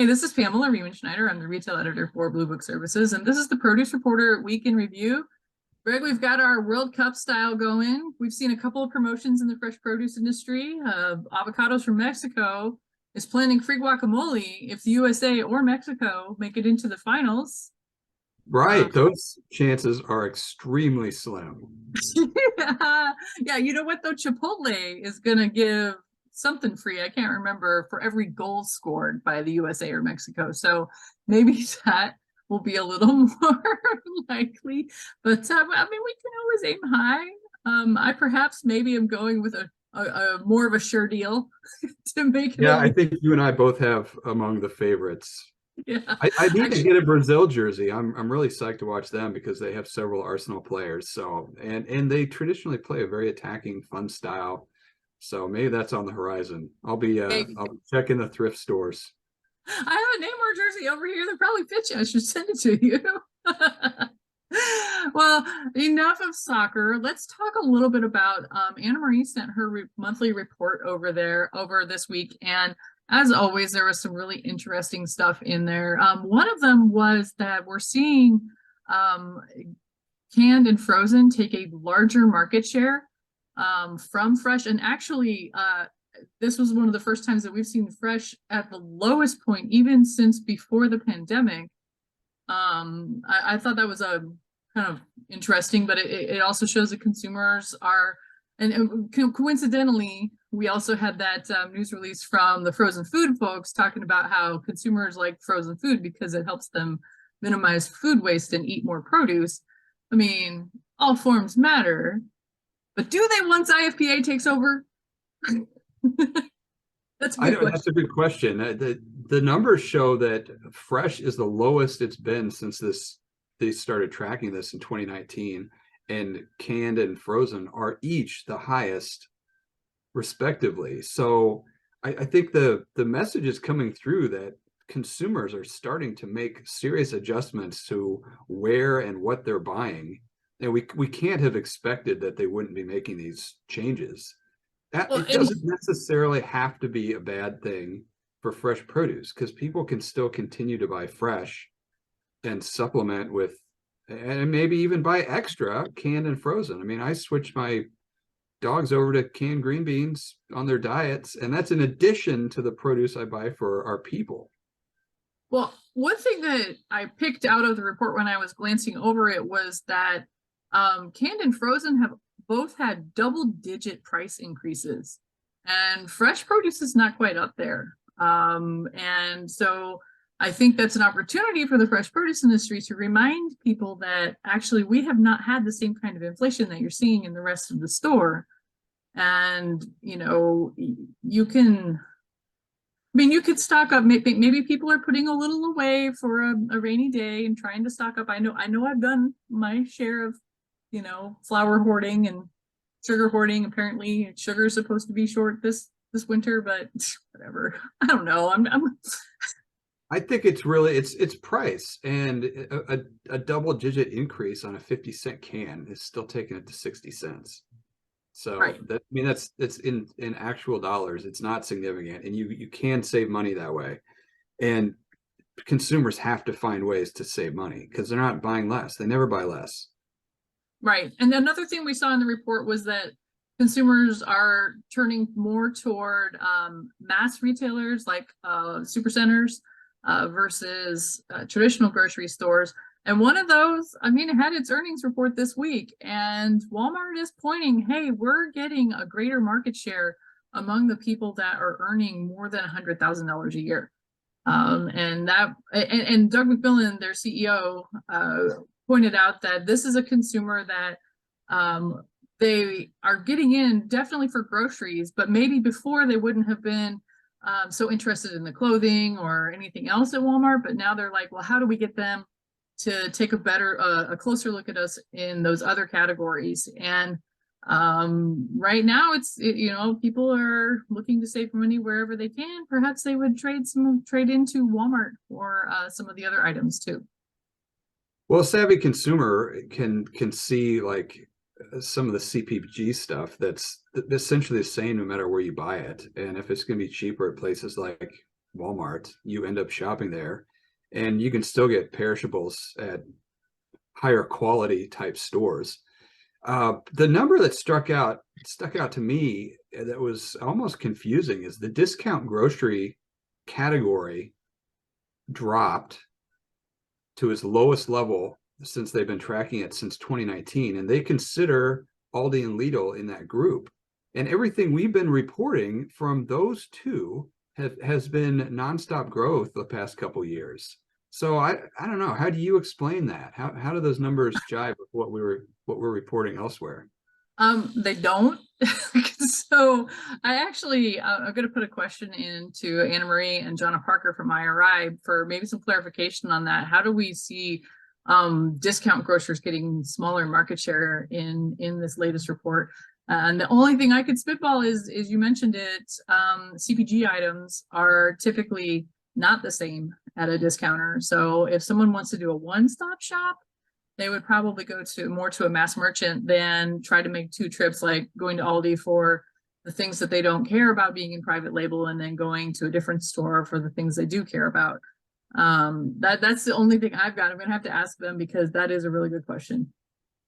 Hey, this is Pamela Riemenschneider. I'm the retail editor for Blue Book Services, and this is the Produce Reporter Week in Review. Greg, we've got our World Cup style going. We've seen a couple of promotions in the fresh produce industry. Avocados from Mexico is planning free guacamole if the USA or Mexico make it into the finals. Right, those chances are extremely slim. Yeah, you know what though? Chipotle is gonna give something free. I can't remember for every goal scored by the USA or Mexico. So maybe that will be a little more likely. But I mean, we can always aim high. I perhaps maybe am going with a more of a sure deal to make it a Yeah, I little. think you and I both have among the favorites. Yeah, I need to actually. get a Brazil jersey. I'm really psyched to watch them because they have several Arsenal players. So and they traditionally play a very attacking, fun style. So maybe that's on the horizon. I'll be checking the thrift stores. I have a Neymar jersey over here that probably fits you. I should send it to you. Well, enough of soccer. Let's talk a little bit about Anna Marie sent her monthly report over this week. And as always, there was some really interesting stuff in there. One of them was that we're seeing um, canned and frozen take a larger market share from fresh. And actually, this was one of the first times that we've seen fresh at the lowest point, even since before the pandemic. I thought that was a kind of interesting, but it also shows that consumers are, and coincidentally, we also had that news release from the frozen food folks talking about how consumers like frozen food because it helps them minimize food waste and eat more produce. I mean, all forms matter, but do they once IFPA takes over? That's a I good know that's question. a good question. The numbers show that fresh is the lowest it's been since they started tracking this in 2019, and canned and frozen are each the highest respectively. So I think the message is coming through that consumers are starting to make serious adjustments to where and what they're buying. And we can't have expected that they wouldn't be making these changes. That Well, it and doesn't necessarily have to be a bad thing for fresh produce because people can still continue to buy fresh and supplement with and maybe even buy extra canned and frozen. I mean, I switched my dogs over to canned green beans on their diets, and that's in addition to the produce I buy for our people. well, one thing that I picked out of the report when I was glancing over it was that canned and frozen have both had double-digit price increases, and fresh produce is not quite up there. And so I think that's an opportunity for the fresh produce industry to remind people that actually we have not had the same kind of inflation that you're seeing in the rest of the store. And you can, I mean, you could stock up. Maybe people are putting a little away for a rainy day and trying to stock up. I know I've done my share of, flour hoarding and sugar hoarding. Apparently sugar is supposed to be short this winter, but whatever. I don't know. I'm I think it's really it's price, and a double digit increase on a 50-cent can is still taking it to 60 cents. So right. that I mean that's in actual dollars, it's not significant, and you can save money that way. And consumers have to find ways to save money because they're not buying less. They never buy less. Right. And another thing we saw in the report was that consumers are turning more toward mass retailers like super centers versus traditional grocery stores. And one of those, I mean, it had its earnings report this week, and Walmart is pointing, hey, we're getting a greater market share among the people that are earning more than $100,000 a year. And Doug McMillon, their CEO, pointed out that this is a consumer that they are getting in definitely for groceries, but maybe before they wouldn't have been so interested in the clothing or anything else at Walmart. But now they're like, well, how do we get them to take a closer look at us in those other categories? And right now people are looking to save money wherever they can. Perhaps they would trade into Walmart for some of the other items too. Well, a savvy consumer can see like some of the CPG stuff that's essentially the same no matter where you buy it. And if it's going to be cheaper at places like Walmart, you end up shopping there, and you can still get perishables at higher quality type stores. The number that stuck out to me that was almost confusing is the discount grocery category dropped to its lowest level since they've been tracking it since 2019, and they consider Aldi and Lidl in that group. And everything we've been reporting from those two has been nonstop growth the past couple years. So I don't know. How do you explain that? How do those numbers jive with what we're reporting elsewhere? They don't. So I actually, I'm going to put a question into Anna Marie and Jonna Parker from IRI for maybe some clarification on that. How do we see discount grocers getting smaller market share in this latest report? And the only thing I could spitball is you mentioned it, CPG items are typically not the same at a discounter. So if someone wants to do a one-stop shop, they would probably go to more to a mass merchant than try to make two trips, like going to Aldi for the things that they don't care about being in private label and then going to a different store for the things they do care about. That's the only thing I've got. I'm gonna have to ask them because that is a really good question.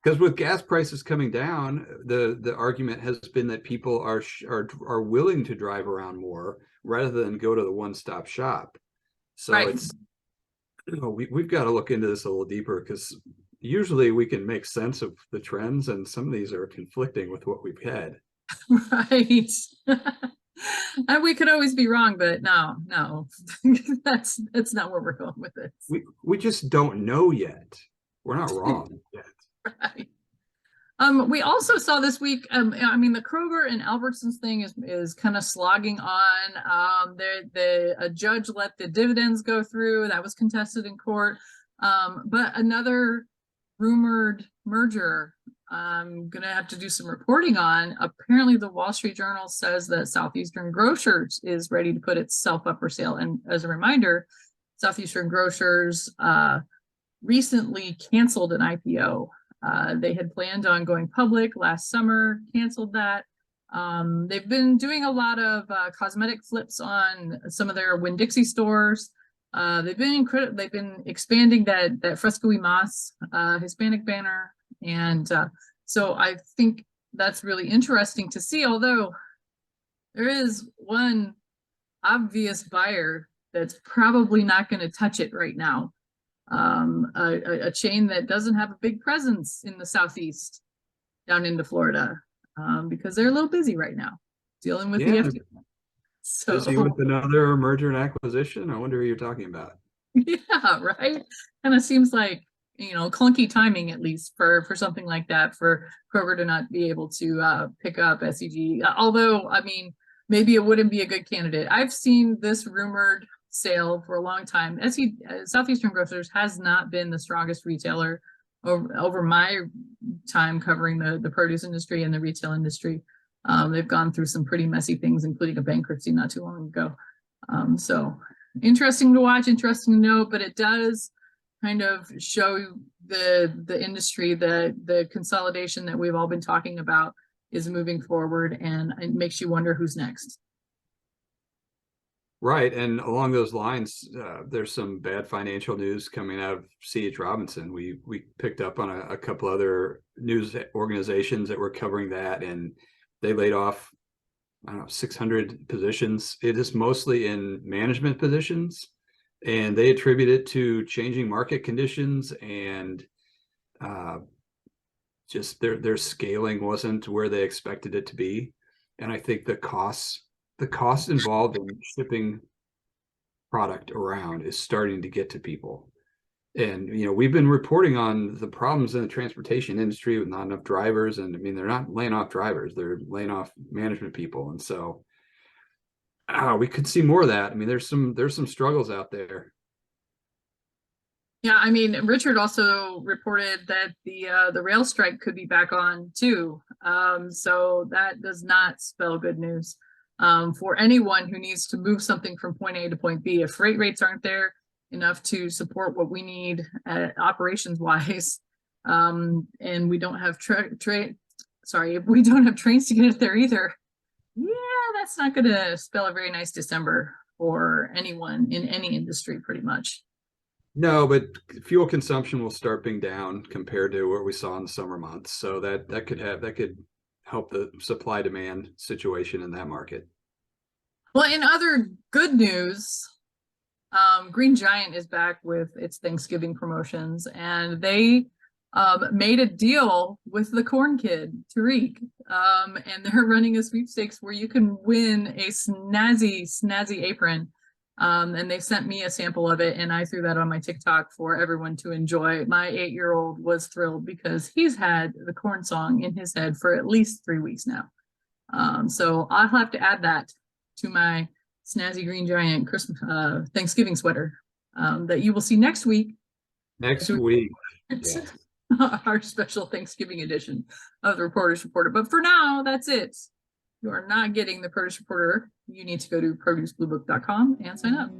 Because with gas prices coming down, the argument has been that people are willing to drive around more rather than go to the one-stop shop. So Right. it's, you know, we've got to look into this a little deeper, because usually we can make sense of the trends, and some of these are conflicting with what we've had. Right. And we could always be wrong, but no, that's not where we're going with this. We just don't know yet. We're not wrong yet. Right. We also saw this week, I mean, the Kroger and Albertsons thing is kind of slogging on. A judge let the dividends go through. That was contested in court. But another rumored merger, I'm gonna have to do some reporting on. Apparently, the Wall Street Journal says that Southeastern Grocers is ready to put itself up for sale. And as a reminder, Southeastern Grocers recently canceled an IPO. They had planned on going public last summer, canceled that. They've been doing a lot of cosmetic flips on some of their Winn-Dixie stores. They've been expanding that Fresco y Mas Hispanic banner, and so I think that's really interesting to see. Although there is one obvious buyer that's probably not going to touch it right now. A chain that doesn't have a big presence in the Southeast down into Florida, because they're a little busy right now dealing with the FD. So busy with another merger and acquisition. I wonder who you're talking about. Yeah, right. Kind of seems like, you know, clunky timing, at least for something like that, for Kroger to not be able to pick up SEG. Although, I mean, maybe it wouldn't be a good candidate. I've seen this rumored sale for a long time. Southeastern Grocers has not been the strongest retailer over my time covering the produce industry and the retail industry. They've gone through some pretty messy things, including a bankruptcy not too long ago. So interesting to watch, interesting to know, but it does kind of show the industry, the consolidation that we've all been talking about is moving forward, and it makes you wonder who's next. Right, and along those lines, there's some bad financial news coming out of C.H. Robinson. We picked up on a couple other news organizations that were covering that, and they laid off, I don't know, 600 positions. It is mostly in management positions, and they attribute it to changing market conditions, and just their scaling wasn't where they expected it to be. And I think the cost involved in shipping product around is starting to get to people. And, you know, we've been reporting on the problems in the transportation industry with not enough drivers. And I mean, they're not laying off drivers, they're laying off management people. And so we could see more of that. I mean, there's some struggles out there. Yeah, I mean, Richard also reported that the rail strike could be back on too. So that does not spell good news for anyone who needs to move something from point A to point B. If freight rates aren't there enough to support what we need operations wise, and we don't have if we don't have trains to get it there either, yeah, that's not going to spell a very nice December for anyone in any industry, pretty much. No, but fuel consumption will start being down compared to what we saw in the summer months. So that could help the supply demand situation in that market. Well, in other good news, Green Giant is back with its Thanksgiving promotions, and they made a deal with the corn kid, Tariq. And they're running a sweepstakes where you can win a snazzy apron. And they sent me a sample of it, and I threw that on my TikTok for everyone to enjoy. My 8-year-old was thrilled because he's had the corn song in his head for at least 3 weeks now. So I'll have to add that to my snazzy Green Giant Christmas Thanksgiving sweater that you will see next week. Next week. Our special Thanksgiving edition of the Reporters Reporter. But for now, that's it. You are not getting the Produce Reporter. You need to go to producebluebook.com and sign up.